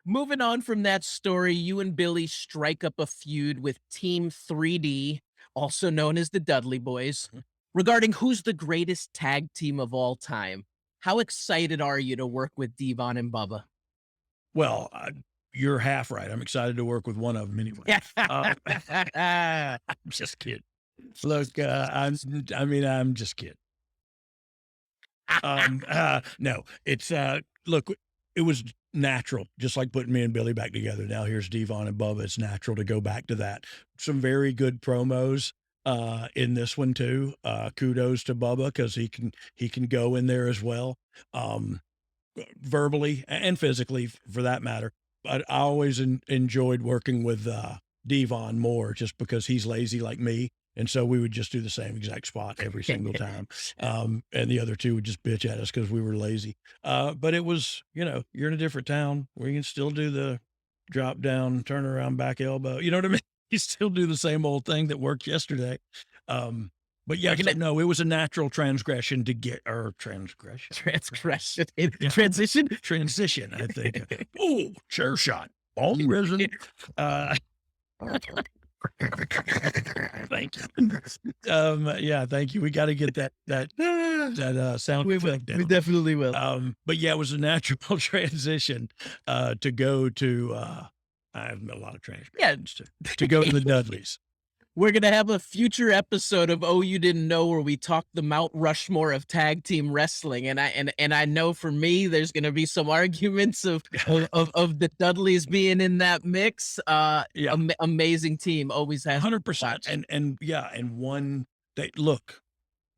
Moving on from that story, you and Billy strike up a feud with Team 3D, also known as the Dudley Boys, regarding who's the greatest tag team of all time. How excited are you to work with Devon and Bubba? Well, you're half right. I'm excited to work with one of them anyway. I'm just kidding. Look, I'm just kidding. No, it's, look, it was natural, just like putting me and Billy back together. Now here's Devon and Bubba. It's natural to go back to that. Some very good promos, in this one too. Kudos to Bubba because he can go in there as well. Verbally and physically for that matter. But I always enjoyed working with, Devon more just because he's lazy like me. And so we would just do the same exact spot every single time. And the other two would just bitch at us because we were lazy. But it was, you're in a different town where you can still do the drop down, turn around, back elbow. You know what I mean? You still do the same old thing that worked yesterday. But yeah, no, it was a natural transgression to get, or transgression. Transition, I think. Oh, chair shot. Bong resin. Thank you. Yeah, thank you. We got to get that sound effect down. We definitely will. But yeah, it was a natural transition to go to. I have a lot of transitions to go to the Dudleys. We're going to have a future episode of Oh You Didn't Know where we talk the Mount Rushmore of tag team wrestling. And I know for me, there's going to be some arguments of the Dudleys being in that mix. Amazing team. Always has 100%. And one look,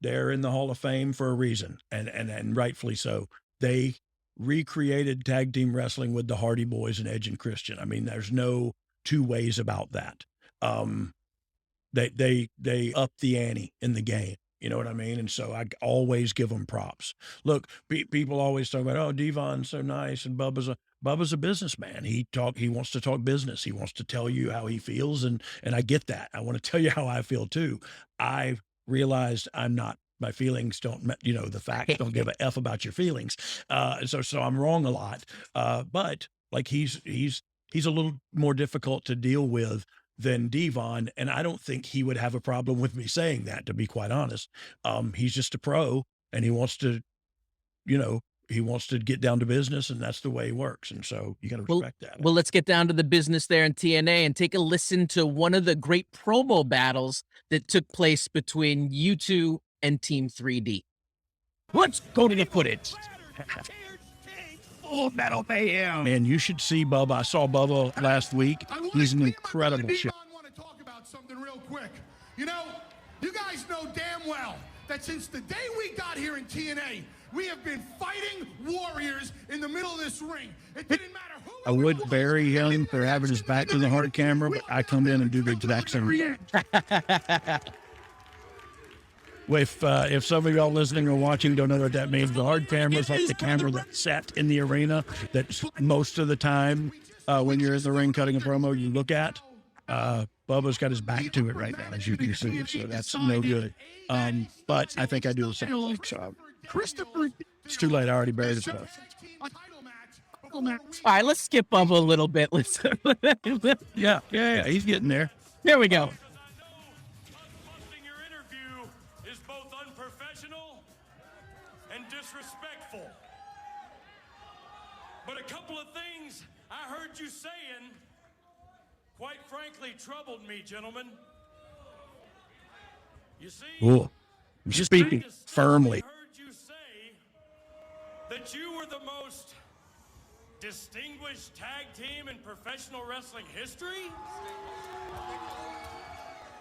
they're in the Hall of Fame for a reason and rightfully so. They recreated tag team wrestling with the Hardy Boys and Edge and Christian. I mean, there's no two ways about that. They up the ante in the game. You know what I mean? And so I always give them props. Look, people always talk about, oh, Devon's so nice and Bubba's a businessman. He wants to talk business. He wants to tell you how he feels. And I get that. I want to tell you how I feel too. I realized my feelings don't, the facts don't give a F about your feelings. So I'm wrong a lot. But like he's a little more difficult to deal with than Devon, and I don't think he would have a problem with me saying that, to be quite honest. He's just a pro, and he wants to get down to business, and that's the way he works, and so you got to respect that. Well, let's get down to the business there in TNA and take a listen to one of the great promo battles that took place between you two and Team 3D. Let's go to the footage. Full Metal Mayhem. Man, you should see Bubba. I saw Bubba last week. He's an incredible show. I want to talk about something real quick. You guys know damn well that since the day we got here in TNA, we have been fighting warriors in the middle of this ring. It didn't matter who. I would bury him for having his back to the hard camera, but I come in and do the exact same. If some of y'all listening or watching don't know what that means, the hard camera is like the camera that's set in the arena that most of the time when you're in the ring cutting a promo, you look at. Bubba's got his back to it right now, as you can see, so that's no good. But I think I do the same thing, so it's too late. I already buried his stuff. All right, let's skip Bubba a little bit. Yeah, he's getting there. Here we go. Disrespectful. But a couple of things I heard you saying, quite frankly, troubled me, gentlemen. You see, I'm speaking firmly. I heard you say that you were the most distinguished tag team in professional wrestling history.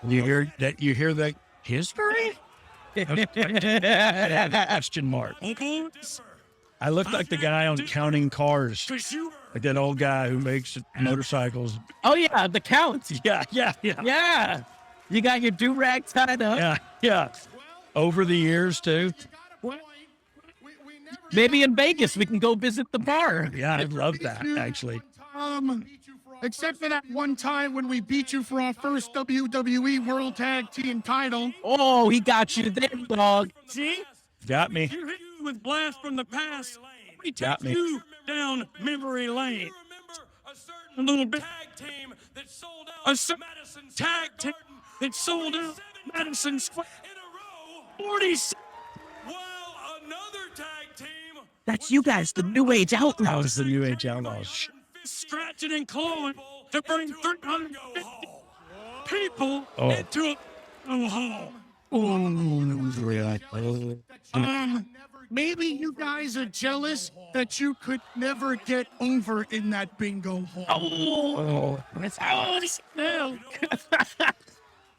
You hear that history? Question mark. I look like the guy on Counting Cars, like that old guy who makes motorcycles. Oh yeah, the Count. Yeah. You got your do-rag tied up. Yeah. Over the years too. Maybe in Vegas we can go visit the bar. Yeah, I'd love that actually. Except for that one time when we beat you for our first WWE World Tag Team title. Oh, he got you there, dog. See? Got me. You hit you with blast from the past. We Got take me. you down memory lane. a little bit. Tag team that sold A out certain Madison tag Square team Garden that sold out 47 Madison times Square in a row, 47. while another tag team That's you guys, the New Age Outlaws. The New Age Outlaws. Scratching and clawing to bring 350 people Oh. into a hall. Maybe you guys are jealous that you could never get over in that bingo hall. Now,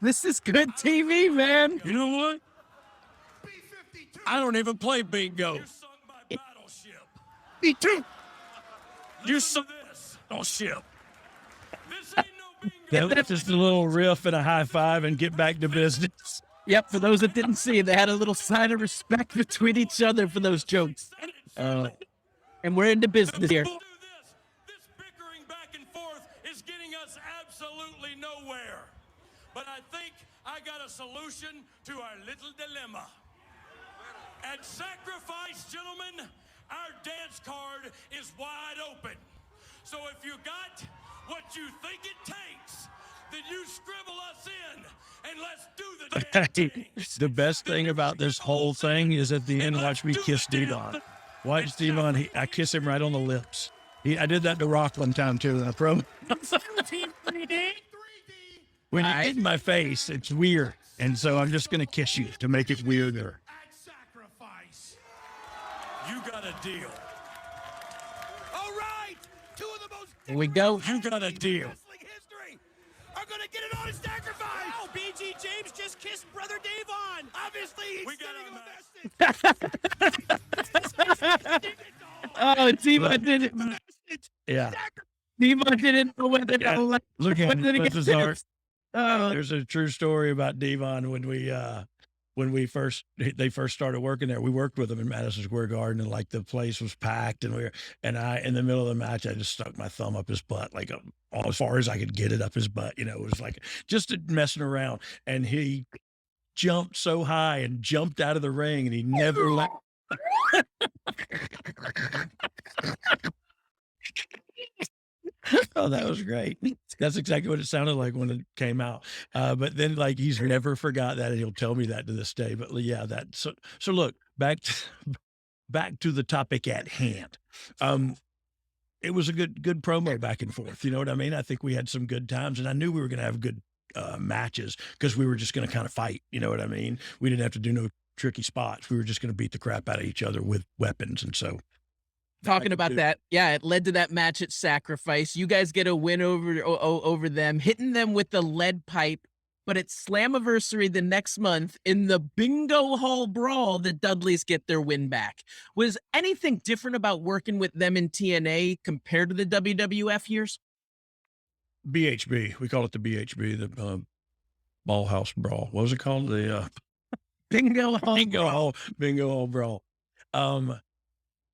This is good TV, man. you know what? B-52. I don't even play bingo. You sunk my battleship. Me too. You Listen suck. to this. Oh shit. This ain't no bingo. That's just a little riff and a high five and get back to business. Yep, for those that didn't see, they had a little sign of respect between each other for those jokes. And we're into business here. Do this. This bickering back and forth is getting us absolutely nowhere. But I think I got a solution to our little dilemma. At Sacrifice, gentlemen, our dance card is wide open. So if you got what you think it takes, then you scribble us in and let's do the damn thing. The best thing about this whole thing is at the end, watch me kiss Devon. Watch Devon. I kiss him right on the lips. I did that to Rock one time too. I promise. When you hit my face, it's weird, and so I'm just gonna kiss you to make it weirder. At Sacrifice. You got a deal. All right, two of the most Here we go. You got a deal. wrestling history are going to get it on a Sacrifice. Wow, BG James just kissed Brother Davon. Obviously, he's We got sitting our on this. Oh, Devon didn't. Yeah. Devon didn't know whether to let. Look at When did it. it This get is our- Oh, There's a true story about Devon when they first started working there. We worked with them in Madison Square Garden, and like the place was packed, and I in the middle of the match, I just stuck my thumb up his butt, like as far as I could get it up his butt. You know, it was like just messing around, and he jumped so high and jumped out of the ring, and he never let. Oh, that was great. That's exactly what it sounded like when it came out. But then, like, he's never forgot that, and he'll tell me that to this day. But yeah, so look, back to the topic at hand. It was a good promo back and forth. You know what I mean? I think we had some good times, and I knew we were going to have good matches because we were just going to kind of fight. You know what I mean? We didn't have to do no tricky spots. We were just going to beat the crap out of each other with weapons, and so. talking about that, yeah, it led to that match at Sacrifice. You guys get a win over them, hitting them with the lead pipe. But at Slammiversary the next month, in the Bingo Hall Brawl, the Dudleys get their win back. Was anything different about working with them in TNA compared to the WWF years? BHB. We call it the BHB, the Ball House Brawl. What was it called? The Bingo Hall. Bingo Hall Brawl.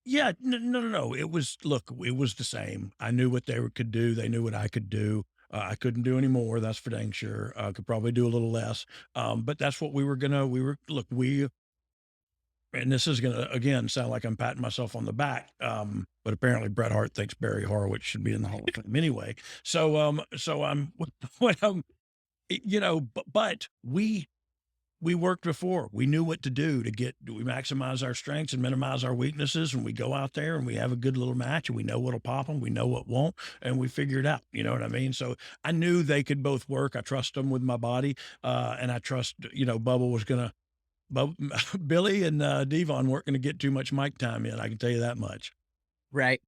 Yeah, no. It was the same. I knew what they could do. They knew what I could do. I couldn't do any more. That's for dang sure. I could probably do a little less. But that's what and this is going to, again, sound like I'm patting myself on the back. But apparently Bret Hart thinks Barry Horowitz should be in the Hall of Fame anyway. So I'm, but we worked before. We knew what to do we maximize our strengths and minimize our weaknesses. And we go out there and we have a good little match, and we know what'll pop them. We know what won't, and we figure it out. You know what I mean? So I knew they could both work. I trust them with my body. And I trust, Billy and Devon weren't going to get too much mic time in. I can tell you that much. Right.